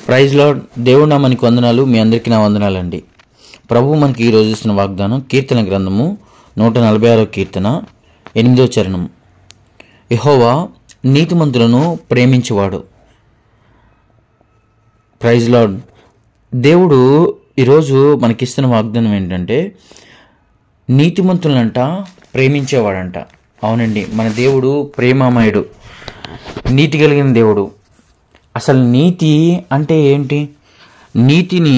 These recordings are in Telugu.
Praise lord. దేవుడు నామానికి వందనాలు. మీ అందరికీ నా వందనాలండి. ప్రభువు మనకి ఈరోజు ఇస్తున్న వాగ్దానం కీర్తన గ్రంథము 146 కీర్తన 8వ చరణం. యెహోవా నీతిమంతులను ప్రేమించువాడు. Praise lord. దేవుడు ఈరోజు మనకిస్తున్న వాగ్దానం ఏంటంటే నీతిమంతులంట ప్రేమించేవాడంట. అవునండి, మన దేవుడు ప్రేమామయుడు, నీతి కలిగిన దేవుడు. అసలు నీతి అంటే ఏంటి? నీతిని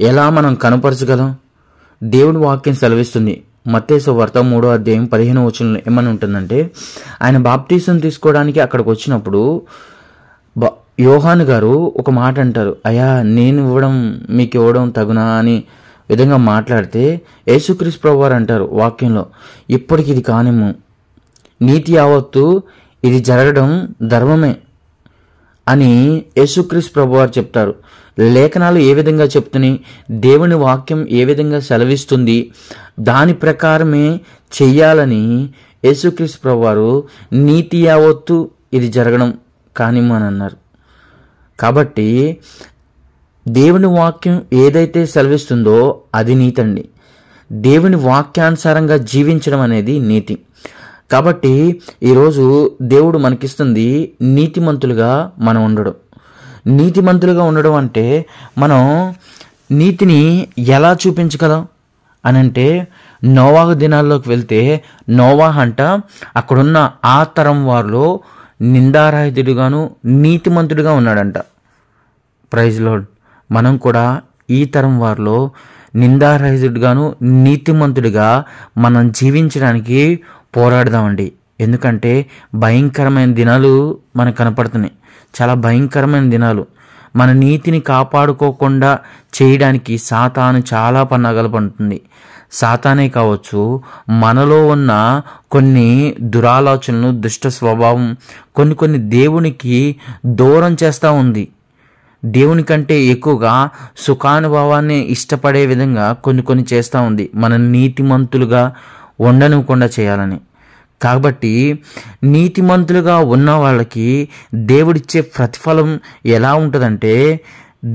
ఎలా మనం కనపరచగలం? దేవుడి వాక్యం సెలవిస్తుంది. మత్తయి సువార్త 3వ అధ్యాయం 15వ వచనంలో ఏమని ఉంటుందంటే, ఆయన బాప్తీసం తీసుకోవడానికి అక్కడికి వచ్చినప్పుడు యోహాను గారు ఒక మాట అంటారు, అయ్యా నేను మీకు ఇవ్వడం తగునా అని విధంగా మాట్లాడితే యేసుక్రీస్తు ప్రభువారు అంటారు వాక్యంలో, ఇప్పటికి ఇది కానిము, నీతి యావత్తు ఇది జరగడం ధర్మమే అని యేసుక్రీస్తు ప్రభువారు చెప్తారు. లేఖనాలు ఏ విధంగా చెప్తున్నాయి, దేవుని వాక్యం ఏ విధంగా సెలవిస్తుంది, దాని ప్రకారమే చెయ్యాలని యేసుక్రీస్తు ప్రభువారు నీతి యావత్తు ఇది జరగడం కానిము అని అన్నారు. కాబట్టి దేవుని వాక్యం ఏదైతే సెలవిస్తుందో అది నీతి అండి. దేవుని వాక్యానుసారంగా జీవించడం అనేది నీతి. కాబట్టి ఈరోజు దేవుడు మనకిస్తుంది నీతిమంతులుగా మనం ఉండడం. నీతిమంతులుగా ఉండడం అంటే మనం నీతిని ఎలా చూపించగలం అని అంటే, నోవాహు దినాల్లోకి వెళ్తే నోవాహు అంట అక్కడున్న ఆ తరం వారిలో నిందారహితుడిగాను నీతిమంతుడిగా ఉన్నాడంట. Praise Lord. మనం కూడా ఈ తరం వారిలో నిందారహితుడిగాను నీతిమంతుడిగా మనం జీవించడానికి పోరాడదామండి. ఎందుకంటే భయంకరమైన దినాలు మనకు కనపడుతున్నాయి, చాలా భయంకరమైన దినాలు. మన నీతిని కాపాడుకోకుండా చేయడానికి సాతాను చాలా పన్నాగాలు పడుతుంది. సాతానే కావచ్చు, మనలో ఉన్న కొన్ని దురాలోచనలు, దుష్ట స్వభావం కొన్ని దేవునికి దూరం చేస్తూ ఉంది. దేవుని కంటే ఎక్కువగా సుఖానుభవాన్ని ఇష్టపడే విధంగా కొన్ని చేస్తూ ఉంది, మన నీతిమంతులుగా ఉండనివ్వకుండా చేయాలని. కాబట్టి నీతిమంతులుగా ఉన్న వాళ్ళకి దేవుడిచ్చే ప్రతిఫలం ఎలా ఉంటుందంటే,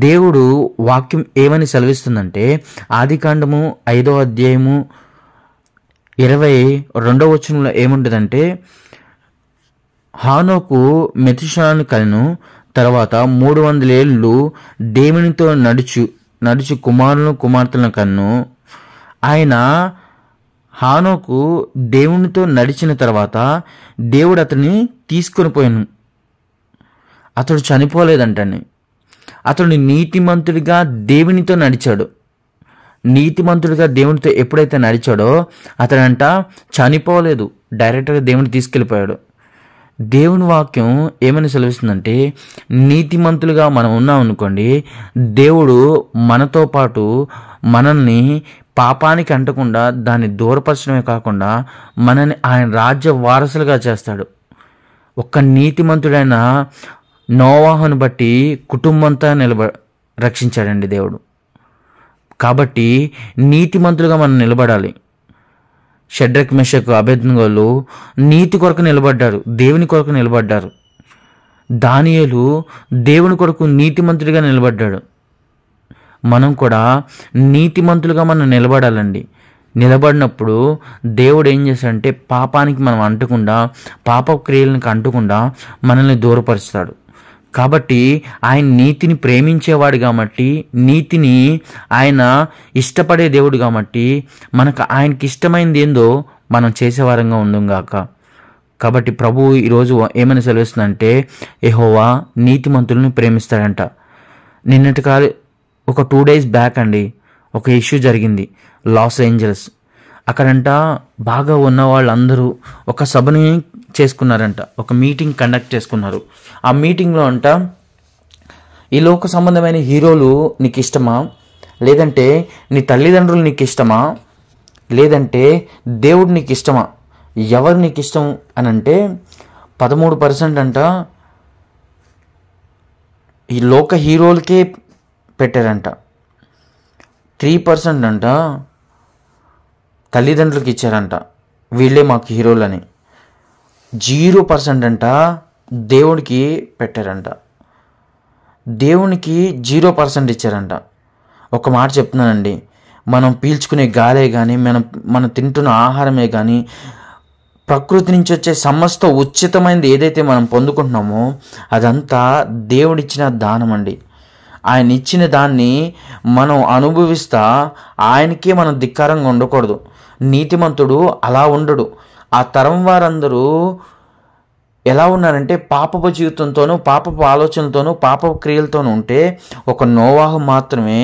దేవుడు వాక్యం ఏమని సెలవిస్తుందంటే, ఆదికాండము 5వ అధ్యాయము 22వ వచనంలో ఏముంటుందంటే, హానోకు మెతుషాను కలను, తర్వాత 300 ఏళ్ళు దేవునితో నడుచు కుమారులను కుమార్తెలను కన్ను. ఆయన హానోకు దేవునితో నడిచిన తర్వాత దేవుడు అతన్ని తీసుకొని పోయాను. అతడు చనిపోలేదంటండి. అతడు నీతిమంతుడిగా దేవునితో నడిచాడు. నీతిమంతుడిగా దేవునితో ఎప్పుడైతే నడిచాడో అతడంట చనిపోలేదు, డైరెక్ట్గా దేవుని తీసుకెళ్ళిపోయాడు. దేవుని వాక్యం ఏమని సెలవిస్తుందంటే, నీతిమంతులుగా మనం ఉన్నాం అనుకోండి, దేవుడు మనతో పాటు మనల్ని పాపానికి అంటకుండా దాన్ని దూరపరచడమే కాకుండా మనల్ని ఆయన రాజ్య వారసులుగా చేస్తాడు. ఒక్క నీతిమంతుడైన నోవాహును బట్టి కుటుంబంతో రక్షించాడండి దేవుడు. కాబట్టి నీతిమంతులుగా మనం నిలబడాలి. షడ్రక్, మెషక్, అబేద్నెగోలు నీతి కొరకు నిలబడ్డారు, దేవుని కొరకు నిలబడ్డారు. దానియేలు దేవుని కొరకు నీతిమంతుడిగా నిలబడ్డాడు. మనం కూడా నీతిమంతులుగా మనం నిలబడాలండి. నిలబడినప్పుడు దేవుడు ఏం చేస్తాడంటే, పాపానికి మనం అంటకుండా, పాప క్రియలకు అంటకుండా మనల్ని దూరపరుస్తాడు. కాబట్టి ఆయన నీతిని ప్రేమించేవాడు కాబట్టి, నీతిని ఆయన ఇష్టపడే దేవుడు కాబట్టి, మనకు ఆయనకి ఇష్టమైనది ఏందో మనం చేసేవారంగా ఉండంగాక. కాబట్టి ప్రభువు ఈరోజు ఏమని సెలవిస్తుందంటే, యెహోవా నీతిమంతులను ప్రేమిస్తాడంట. నిన్నటి ఒక 2 days బ్యాక్ అండి ఒక ఇష్యూ జరిగింది లాస్ ఏంజల్స్. అక్కడంట బాగా ఉన్న వాళ్ళందరూ ఒక సభని చేసుకున్నారంట, ఒక మీటింగ్ కండక్ట్ చేసుకున్నారు. ఆ మీటింగ్లో అంట, ఈ లోక సంబంధమైన హీరోలు నీకు ఇష్టమా, లేదంటే నీ తల్లిదండ్రులు నీకు ఇష్టమా, లేదంటే దేవుడు నీకు ఇష్టమా, ఎవరు నీకు ఇష్టం అని అంటే 13% అంట ఈ లోక హీరోలకే పెట్టారంట. 3% అంట తల్లిదండ్రులకు ఇచ్చారంట, వీళ్ళే మాకు హీరోలని. 0% అంట దేవుడికి పెట్టారంట. దేవునికి 0% ఇచ్చారంట. ఒక మాట చెప్తున్నానండి, మనం పీల్చుకునే గాలే కానీ, మనం తింటున్న ఆహారమే కానీ, ప్రకృతి నుంచి వచ్చే సమస్త ఉచితమైనది ఏదైతే మనం పొందుకుంటున్నామో అదంతా దేవుడిచ్చిన దానం అండి. ఆయన ఇచ్చిన దాన్ని మనం అనుభవిస్తా ఆయనకే మనం ధిక్కారంగా ఉండకూడదు. నీతిమంతుడు అలా ఉండడు. ఆ తరం వారందరూ ఎలా ఉన్నారంటే పాపపు జీవితంతోనూ, పాపపు ఆలోచనలతోనూ, పాపపు క్రియలతోనూ ఉంటే ఒక నోవాహు మాత్రమే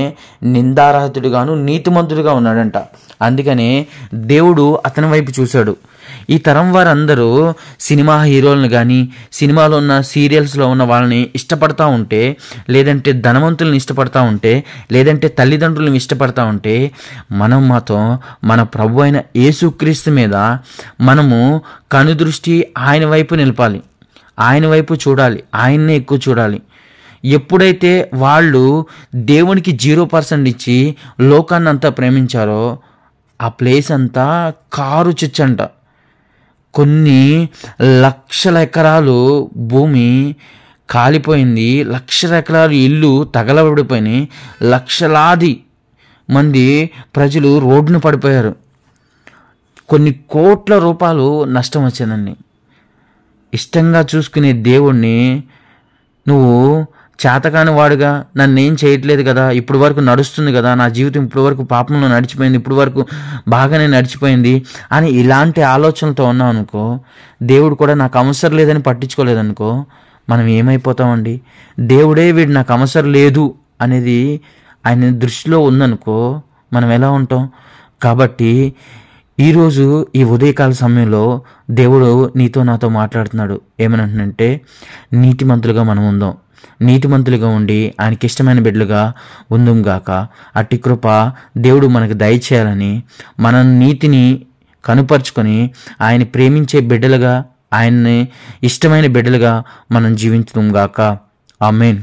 నిందారహితుడిగాను నీతిమంతుడిగా ఉన్నాడంట. అందుకనే దేవుడు అతని వైపు చూశాడు. ఈ తరం వారందరూ సినిమా హీరోలను కానీ, సినిమాలో ఉన్న సీరియల్స్లో ఉన్న వాళ్ళని ఇష్టపడతా ఉంటే, లేదంటే ధనవంతులను ఇష్టపడతా ఉంటే, లేదంటే తల్లిదండ్రులను ఇష్టపడతా ఉంటే, మనం మాత్రం మన ప్రభు అయిన యేసుక్రీస్తు మీద మనము కనుదృష్టి ఆయన వైపు నిలపాలి, ఆయన వైపు చూడాలి, ఆయన్నే ఎక్కువ చూడాలి. ఎప్పుడైతే వాళ్ళు దేవునికి 0% ఇచ్చి లోకాన్ని అంతా ప్రేమించారో ఆ ప్లేస్ అంతా కారు చిచ్చంట. కొన్ని లక్షల ఎకరాలు భూమి కాలిపోయింది, లక్షల ఎకరాలు ఇల్లు తగలబడిపోయినాయి, లక్షలాది మంది ప్రజలు రోడ్డున పడిపోయారు, కొన్ని కోట్ల రూపాయలు నష్టం వచ్చిందండి. ఇష్టంగా చూసుకునే దేవుణ్ణి నువ్వు చేతకాని వాడుగా, నన్నేం చేయట్లేదు కదా, ఇప్పుడు వరకు నడుస్తుంది కదా, నా జీవితం ఇప్పుడు వరకు పాపంలో నడిచిపోయింది, ఇప్పుడు వరకు బాగానే నడిచిపోయింది అని ఇలాంటి ఆలోచనలతో ఉన్నాం అనుకో, దేవుడు కూడా నాకు అవసరం లేదని పట్టించుకోలేదనుకో, మనం ఏమైపోతామండి? దేవుడే వీడు నాకు అవసరం లేదు అనేది ఆయన దృష్టిలో ఉందనుకో, మనం ఎలా ఉంటాం? కాబట్టి ఈరోజు ఈ ఉదయకాల సమయంలో దేవుడు నీతో నాతో మాట్లాడుతున్నాడు. ఏమనంటే, నీతిమంతులుగా మనం ఉందాం, నీతిమంతులుగా ఉండి ఆయనకి ఇష్టమైన బిడ్డలుగా ఉందాం గాక. అట్టి కృప దేవుడు మనకు దయచేయాలని, మన నీతిని కనుపరుచుకొని ఆయన ప్రేమించే బిడ్డలుగా, ఆయన్ని ఇష్టమైన బిడ్డలుగా మనం జీవించుదాం గాక. ఆమేన్.